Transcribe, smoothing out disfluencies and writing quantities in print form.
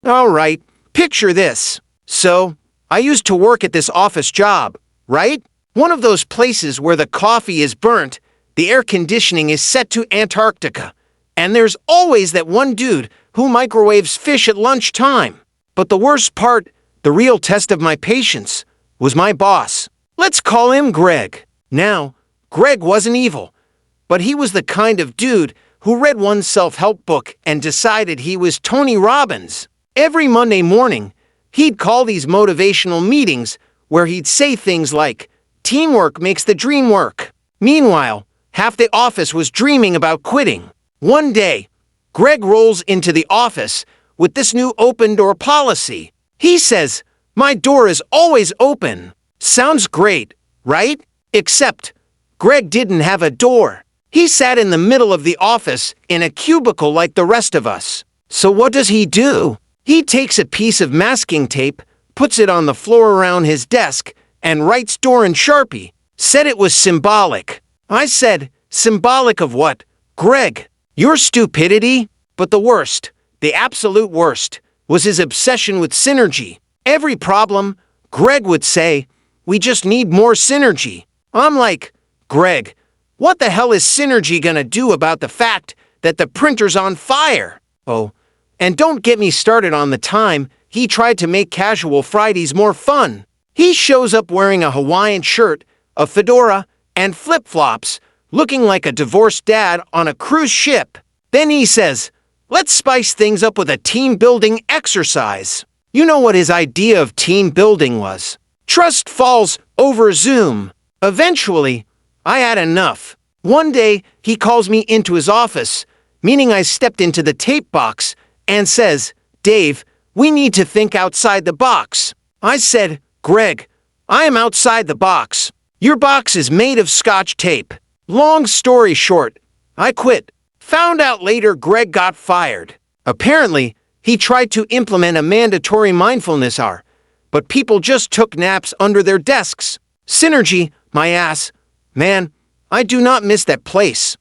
All right, picture this. So, I used to work at this office job, right? One of those places where the coffee is burnt, the air conditioning is set to Antarctica, and there's always that one dude who microwaves fish at lunchtime. But the worst part, the real test of my patience, was my boss. Let's call him Greg. Now, Greg wasn't evil, but he was the kind of dude who read one self-help book and decided he was Tony Robbins. Every Monday morning, he'd call these motivational meetings where he'd say things like, "Teamwork makes the dream work." Meanwhile, half the office was dreaming about quitting. One day, Greg rolls into the office with this new open door policy. He says, "My door is always open." Sounds great, right? Except, Greg didn't have a door. He sat in the middle of the office in a cubicle like the rest of us. So what does he do? He takes a piece of masking tape, puts it on the floor around his desk, and writes door in Sharpie. Said it was symbolic. I said, symbolic of what? Greg, your stupidity? But the worst, the absolute worst, was his obsession with synergy. Every problem, Greg would say, "We just need more synergy." I'm like, "Greg, what the hell is synergy gonna do about the fact that the printer's on fire?" Oh, and don't get me started on the time he tried to make Casual Fridays more fun. He shows up wearing a Hawaiian shirt, a fedora, and flip-flops, looking like a divorced dad on a cruise ship. Then he says, "Let's spice things up with a team-building exercise." You know what his idea of team building was. Trust falls over Zoom. Eventually, I had enough. One day, he calls me into his office, meaning I stepped into the tape box, and says, "Dave, we need to think outside the box." I said, "Greg, I am outside the box. Your box is made of Scotch tape." Long story short, I quit. Found out later Greg got fired. Apparently, he tried to implement a mandatory mindfulness hour, but people just took naps under their desks. Synergy, my ass. Man, I do not miss that place.